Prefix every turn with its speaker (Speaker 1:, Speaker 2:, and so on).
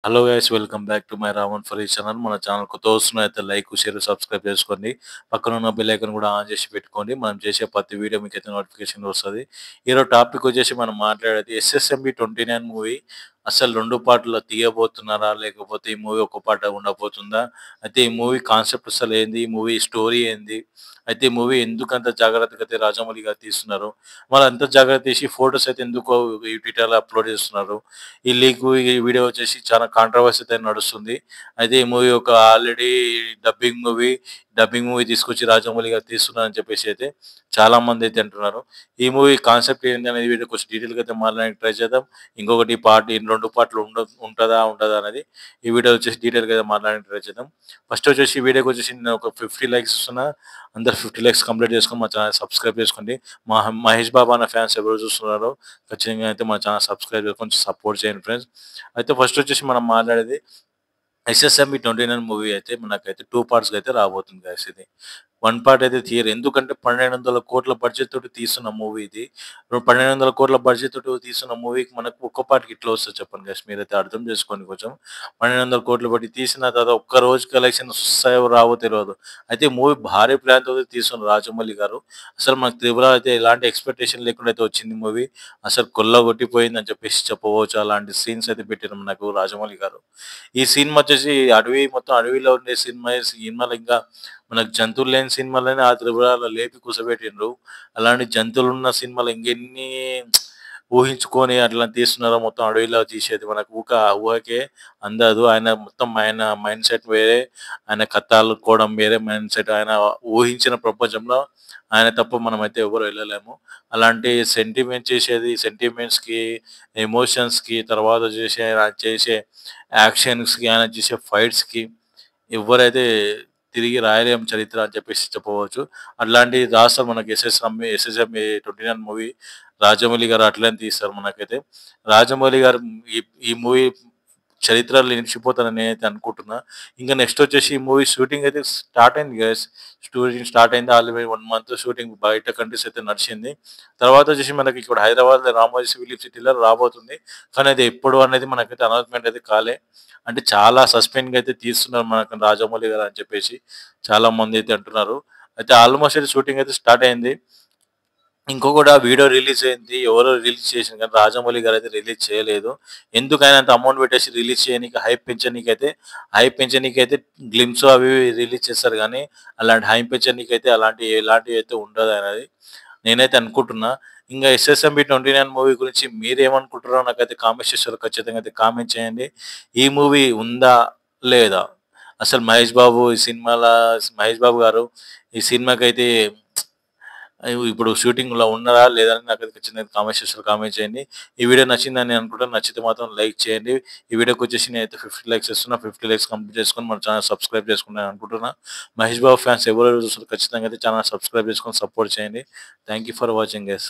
Speaker 1: Hello guys, welcome back to my Ravan for ఈ channel. మన channel కొత్త వస్తున్నైతే లైక్ షేర్ సబ్స్క్రైబ్ చేసుకోండి. పక్కన ఉన్న బెల్ ఐకాన్ కూడా ఆన్ చేసి పెట్టుకోండి. మనం చేసే ప్రతి వీడియో మీకు అయితే నోటిఫికేషన్ వస్తుంది. ఈరోజు టాపిక్ వచ్చేసి మనం మాట్లాడేది ఎస్ఎస్ఎంబి 29 మూవీ. అసలు రెండు పార్టులు తీయబోతున్నారా, లేకపోతే ఈ మూవీ ఒక పాట ఉండబోతుందా, అయితే ఈ మూవీ కాన్సెప్ట్ అసలు ఏంది, ఈ మూవీ స్టోరీ ఏంది, అయితే ఈ మూవీ ఎందుకు అంత జాగ్రత్తగా అయితే రాజమౌళి గారు తీస్తున్నారు, మరి అంత జాగ్రత్త తీసి ఫొటోస్ అయితే ఎందుకు ఈ ట్విట్టర్లో అప్లోడ్ చేస్తున్నారు. ఈ లీక్ ఈ వీడియో వచ్చేసి చాలా కాంట్రవర్సీ అయితే నడుస్తుంది. అయితే ఈ మూవీ ఒక ఆల్రెడీ డబ్బింగ్ మూవీ తీసుకొచ్చి రాజమౌళి గారు తీస్తున్నారని చెప్పేసి అయితే చాలా మంది అయితే అంటున్నారు. ఈ మూవీ కాన్సెప్ట్ ఏంటి అనేది వీడియో కొంచెం డీటెయిల్గా అయితే మాట్లాడడానికి ట్రై చేద్దాం. ఇంకొకటి ఈ పార్ట్ ఈ రెండు పార్ట్లు ఉంటుందా అనేది ఈ వీడియో వచ్చేసి డీటెయిల్గా అయితే మాట్లాడడానికి ట్రై చేద్దాం. ఫస్ట్ వచ్చేసి ఈ వీడియోకి వచ్చేసి నేను ఒక 50 లైక్స్ ఇస్తున్నా. అందరు 50 లైక్స్ కంప్లీట్ చేసుకొని మా ఛానల్ సబ్స్క్రైబ్ చేసుకోండి. మహేష్ బాబు అన్న ఫ్యాన్స్ ఎవరు చూస్తున్నారో ఖచ్చితంగా అయితే మా ఛానల్ సబ్స్క్రైబ్ చేసుకొని కొంచెం సపోర్ట్ చేయండి ఫ్రెండ్స్. అయితే ఫస్ట్ వచ్చేసి మనం మాట్లాడేది ఎస్ఎస్ఎంబి 29 మూవీ అయితే మనకైతే 2 పార్ట్స్‌గా అయితే రాబోతుంది గైస్ ఇది. 1 పార్ట్ అయితే తీయరు. ఎందుకంటే 1,200,00,00,000 బడ్జెట్ తోటి తీస్తున్న మూవీ ఇది. 1,200,00,000 బడ్జెట్ తోటి తీస్తున్న మూవీకి మనకు ఒక్క పార్ట్‌కి ఎట్లా వస్తది చెప్పండి గైస్. మీరైతే అర్థం చేసుకోండి కొంచెం. 1,200,00,00,000 పెట్టి తీసిన తర్వాత ఒక్క రోజు కలెక్షన్స్ వస్తాయో రావో తెలవదు. అయితే మూవీ భారీ ప్లాన్‌తో తీస్తున్నారు రాజమౌళి గారు. అసలు మనకు 'త్రిబుల్' అయితే ఎలాంటి ఎక్స్‌పెక్టేషన్ లేకుండా అయితే వచ్చింది మూవీ. అసలు కొల్లగొట్టిపోయిందని చెప్పేసి చెప్పవచ్చు. అలాంటి సీన్స్ అయితే పెట్టారు మనకు రాజమౌళి గారు. ఈ సినిమా వచ్చేసి మొత్తం అడవిలో ఉండే సినిమా. ఈ సినిమాలో ఇంకా మనకు జంతువులు లేని సినిమాలనే ఆ త్రిపురలో లేపి కూర్చోబెట్టిండ్రు. అలాంటి జంతువులున్న సినిమాలు ఇంకెన్ని ఊహించుకొని అట్లా తీస్తున్నారో. మొత్తం అడవిలో తీసేది మనకు ఊహకే అందదు. ఆయన మైండ్ సెట్ వేరే, ఆయన కథ అల్లుకోవడం వేరే మైండ్ సెట్. ఆయన ఊహించిన ప్రపంచంలో ఆయన తప్ప మనమైతే ఎవరు వెళ్ళలేము. అలాంటి సెంటిమెంట్స్‌కి, ఎమోషన్స్‌కి, తర్వాత ఆయన చేసే యాక్షన్స్‌కి, ఆయన చేసే ఫైట్స్‌కి ఎవ్వరైతే తిరిగి రాయలేం చరిత్ర అని చెప్పేసి చెప్పవచ్చు. అట్లాంటిది రాస్తారు మనకి ఎస్ఎస్ఎంబి 29 మూవీ. రాజమౌళి గారు అట్లనే తీస్తారు మనకైతే. రాజమౌళి గారు ఈ ఈ మూవీ చరిత్రలో నిలిచిపోతారని నేనైతే అనుకుంటున్నా. ఇంకా నెక్స్ట్ వచ్చేసి ఈ మూవీ షూటింగ్ అయితే స్టార్ట్ అయింది గైస్. షూటింగ్ స్టార్ట్ అయింది. ఆల్రెడీ 1 మంత్ షూటింగ్ బయట కంట్రీస్ అయితే నడిచింది. తర్వాత వచ్చేసి మనకి ఇక్కడ హైదరాబాద్‌లో రామోజీ ఫిలిం సిటీలో రాబోతుంది. కానీ అది ఎప్పుడు అనేది మనకైతే అనౌన్స్‌మెంట్ అయితే కాలే. అంటే చాలా సస్పెన్స్‌గా అయితే తీస్తున్నారు మనకు రాజమౌళి గారు అని చెప్పేసి చాలా మంది అయితే అంటున్నారు. అయితే ఆల్మోస్ట్ అయితే షూటింగ్ అయితే స్టార్ట్ అయింది. కూడా వీడియో రిలీజ్ అయింది. ఎవరో రిలీజ్ చేసిండ్రు కానీ రాజమౌళి గారైతే రిలీజ్ చేయలేదు. ఎందుకు ఆయన అంత అమౌంట్ పెట్టేసి రిలీజ్ చేయనీకి, హైప్ పెంచనీకైతే గ్లింప్స్ అవి ఇవి రిలీజ్ చేస్తారు గానీ, అలాంటి హైప్ పెంచనీకైతే ఎలాంటివి అయితే ఉండదనేది నేనైతే అనుకుంటున్నా. ఇంగా 'ఎస్ఎస్ఎంబి 29' మూవీ గురించి మీరేమనుకుంటున్నారో నాకైతే కామెంట్ సెక్షన్‌లో ఖచ్చితంగా అయితే కామెంట్ చేయండి. ఈ మూవీ ఉందా? లేదా? అసలు మహేష్ బాబు గారు ఈ సినిమాకైతే ఇప్పుడు షూటింగ్‌లో ఉన్నారా? లేదా? అని నాకైతే ఖచ్చితంగా కామెంట్ సెక్షన్‌లో కామెంట్ చేయండి. ఈ వీడియో నచ్చిందని అనుకుంటాను. నచ్చితే మాత్రం లైక్ చేయండి. ఈ వీడియోకొచ్చేసి నేనైతే 50 లైక్స్ ఇస్తున్నా. 50 లైక్స్ కంప్లీట్ చేసుకొని మన ఛానల్ సబ్స్క్రైబ్ చేసుకుంటారని అనుకుంటున్నా. మహేష్ బాబు ఫ్యాన్స్ ఎవరెవరు చూస్తున్నారో ఖచ్చితంగా అయితే ఛానల్ సబ్స్క్రైబ్ చేసుకొని సపోర్ట్ చేయండి. Thank you for watching guys.